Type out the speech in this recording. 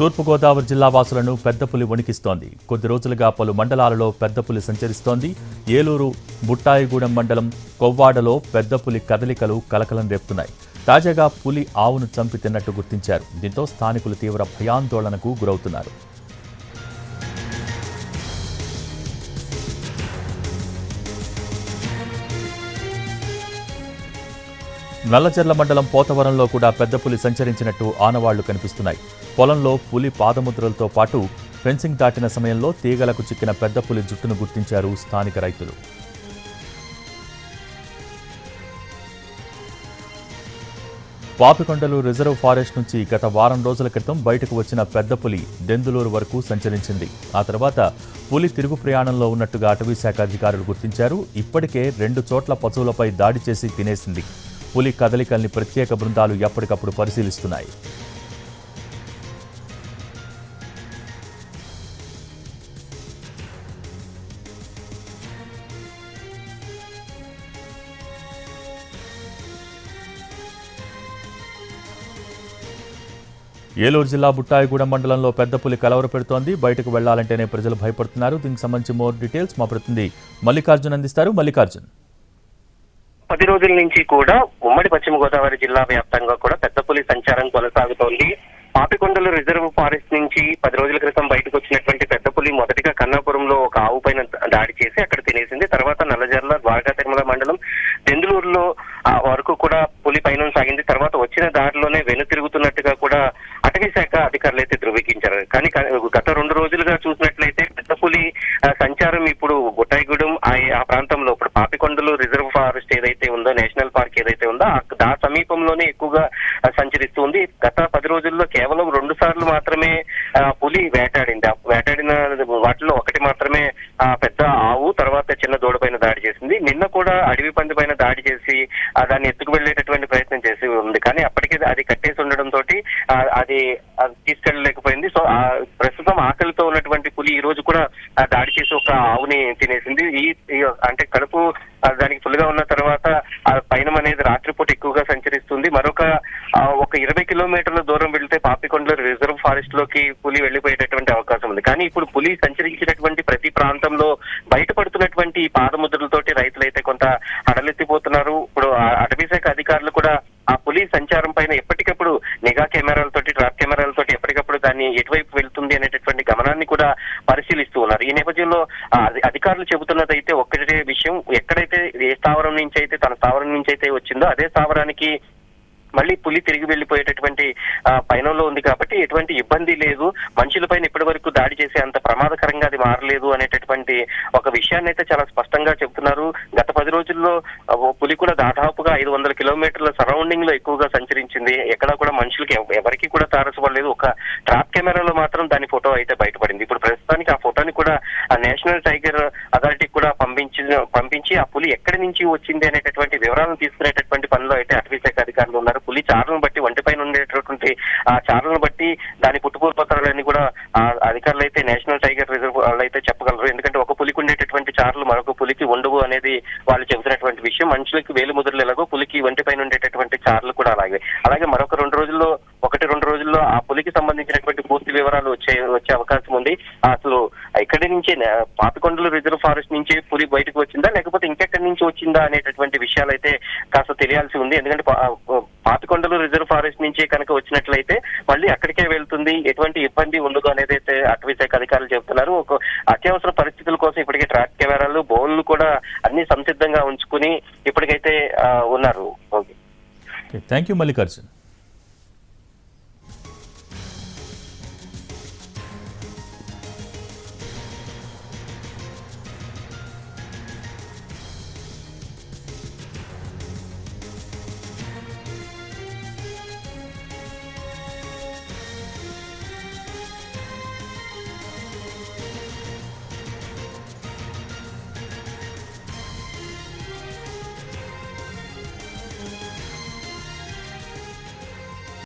తూర్పుగోదావరి జిల్లా వాసులను పెద్దపులి వణికిస్తోంది. కొద్ది రోజులుగా పలు మండలాలలో పెద్దపులి సంచరిస్తోంది. ఏలూరు, బుట్టాయిగూడెం మండలం కొవ్వాడలో పెద్దపులి కదలికలు కలకలం రేపుతున్నాయి. తాజాగా పులి ఆవును చంపి తిన్నట్టు గుర్తించారు. దీంతో స్థానికులు తీవ్ర భయాందోళనకు గురవుతున్నారు. నల్లజర్ల మండలం పోతవరంలో కూడా పెద్దపులి సంచరించినట్టు ఆనవాళ్లు కనిపిస్తున్నాయి. పొలంలో పులి పాదముద్రలతో పాటు ఫెన్సింగ్ దాటిన సమయంలో తీగలకు చిక్కిన పెద్దపులి జుట్టును గుర్తించారు స్థానిక రైతులు. పాపికొండలు రిజర్వ్ ఫారెస్ట్ నుంచి గత వారం రోజుల క్రితం బయటకు వచ్చిన పెద్దపులి దెందులూరు వరకు సంచరించింది. ఆ తర్వాత పులి తిరుగు ప్రయాణంలో ఉన్నట్టుగా అటవీశాఖ అధికారులు గుర్తించారు. ఇప్పటికే 2 చోట్ల పశువులపై దాడి చేసి తినేసింది. పులి కదలికల్ని ప్రత్యేక బృందాలు ఎప్పటికప్పుడు పరిశీలిస్తున్నాయి. ఏలూరు జిల్లా బుట్టాయిగూడెం మండలంలో పెద్దపులి కలవరపెడుతోంది. బయటకు వెళ్లాలంటేనే ప్రజలు భయపడుతున్నారు. దీనికి సంబంధించి మోర్ డీటెయిల్స్ మా ప్రతినిధి మల్లికార్జున్ అందిస్తారు. మల్లికార్జున్, 10 రోజుల నుంచి కూడా ఉమ్మడి పశ్చిమ గోదావరి జిల్లా వ్యాప్తంగా కూడా పెద్దపులి సంచారం కొనసాగుతోంది. పాపికొండలు రిజర్వ్ ఫారెస్ట్ నుంచి 10 రోజుల క్రితం బయటకు వచ్చినటువంటి పెద్దపులి మొదటిగా కన్నాపురంలో ఒక ఆవు పైన దాడి చేసి అక్కడ తినేసింది. తర్వాత నల్లజర్ల, ద్వారకా తిరుమల మండలం దెందులూరులో వరకు కూడా పులి పైన సాగింది. తర్వాత వచ్చిన దారిలోనే వెనుతిరుగుతున్నట్టుగా కూడా అటవీ శాఖ అధికారులు అయితే ధృవీకరించారు. కానీ గత 2 రోజులుగా చూసినట్లయితే పెద్దపులి సంచారం ఇప్పుడు బుట్టాయిగూడెం ఆ ప్రాంతంలో ఇప్పుడు పాపికొండలు రిజర్వ్ ఫారెస్ట్ ఏదైతే ఉందో, నేషనల్ పార్క్ ఏదైతే ఉందో ఆ సమీపంలోనే ఎక్కువగా సంచరిస్తుంది. గత 10 రోజుల్లో కేవలం 2 సార్లు మాత్రమే పులి వేటాడింది. వేటాడిన వాటిలో ఒకటి మాత్రమే పెద్ద ఆవు, తర్వాత చిన్న దూడ పైన దాడి చేసింది. నిన్న కూడా అడవి పంది పైన దాడి చేసి దాన్ని ఎత్తుకు వెళ్లేటటువంటి ప్రయత్నం చేసి ఉంది. కానీ అప్పటికే అది కట్టేసి ఉండడంతో అది తీసుకెళ్లలేకపోయింది. సో ప్రస్తుతం ఆకలితో ఉన్నటువంటి పులి ఈ రోజు కూడా దాడి చేసి ఒక ఆవుని తినేసింది. అంటే కడుపు దానికి ఫుల్గా ఉన్న తర్వాత పైనం అనేది రాత్రిపూట ఎక్కువగా సంచరిస్తుంది. మరొక 20 కిలోమీటర్ల దూరం వెళ్తే పాపికొండల రిజర్వ్ ఫారెస్ట్ లోకి పులి వెళ్లిపోయేటటువంటి అవకాశం ఉంది. కానీ ఇప్పుడు పులి సంచరించినటువంటి ప్రతి ప్రాంతంలో బయటపడుతున్నటువంటి ఈ పాదముద్రలతోటి రైతులైతే కొంత హడలెత్తిపోతున్నారు. ఇప్పుడు అటవీ శాఖ అధికారులు కూడా ఆ పులి సంచారం పైన ఎప్పటికప్పుడు నిఘా కెమెరాలతోటి, ట్రాప్ కెమెరాలతోటి ఎప్పటికప్పుడు దాన్ని ఎటువైపు వెళ్తుంది అనేటటువంటి గమనాన్ని కూడా పరిశీలిస్తూ ఉన్నారు. ఈ నేపథ్యంలో అధికారులు చెబుతున్నదైతే ఒక్కటే విషయం, ఎక్కడైతే ఏ స్థావరం నుంచి అయితే తన స్థావరం నుంచి అయితే వచ్చిందో అదే స్థావరానికి మళ్ళీ పులి తిరిగి వెళ్లిపోయేటటువంటి పయనంలో ఉంది. కాబట్టి ఎటువంటి ఇబ్బంది లేదు, మనుషులపైన ఇప్పటి వరకు దాడి చేసే అంత ప్రమాదకరంగా అది మారలేదు అనేటటువంటి ఒక విషయాన్ని అయితే చాలా స్పష్టంగా చెబుతున్నారు. గత 10 రోజుల్లో పులి కూడా దాదాపుగా 500 కిలోమీటర్ల సరౌండింగ్ లో ఎక్కువగా సంచరించింది. ఎక్కడ కూడా మనుషులకి ఎవరికి కూడా తారసపడలేదు. ఒక ట్రాప్ కెమెరాలో మాత్రం దాని ఫోటో అయితే బయటపడింది. ఇప్పుడు ప్రస్తుతానికి ఆ ఫోటోని కూడా నేషనల్ టైగర్ అథారిటీకి కూడా పంపించి ఆ పులి ఎక్కడి నుంచి వచ్చింది అనేటటువంటి వివరాలను తీసుకునేటటువంటి పనిలో అయితే అటవీ శాఖ అధికారులు ఉన్నారు. పులి చారలను బట్టి, ఒంటిపైన ఉండేటటువంటి ఆ చారలను బట్టి దాని పుట్టుపూర్వోత్తరాలన్నీ కూడా అధికారులు అయితే నేషనల్ టైగర్ రిజర్వ్ వాళ్ళు అయితే చెప్పగలరు. ఎందుకంటే ఒక పులికి ఉండేటటువంటి చారలు మరొక పులికి ఉండవు అనేది వాళ్ళు చెబుతున్నటువంటి విషయం. మనుషులకి వేలు ముద్రలు ఎలాగో పులికి ఒంటిపైన ఉండేటటువంటి చారలు కూడా అలాగే మరొక 2 రోజుల్లో ఆ పులికి సంబంధించినటువంటి పూర్తి వివరాలు వచ్చే అవకాశం ఉంది. అసలు ఇక్కడి నుంచి పాపికొండలు రిజర్వ్ ఫారెస్ట్ నుంచి పులి బయటకు వచ్చిందా లేకపోతే ఇంకెక్కడి నుంచి వచ్చిందా అనేటటువంటి విషయాలు అయితే కాస్త తెలియాల్సి ఉంది. ఎందుకంటే పాపికొండలు రిజర్వ్ ఫారెస్ట్ నుంచి కనుక వచ్చినట్లయితే మళ్ళీ అక్కడికే వెళ్తుంది, ఎటువంటి ఇబ్బంది ఉండదు అనేది అయితే అటవీ శాఖ అధికారులు చెబుతున్నారు. ఒక అత్యవసర పరిస్థితుల కోసం ఇప్పటికే ట్రాక్ కెమెరాలు, బోన్లు కూడా అన్ని సంసిద్ధంగా ఉంచుకుని ఇప్పటికైతే ఉన్నారు. Thank you Mallikarjun.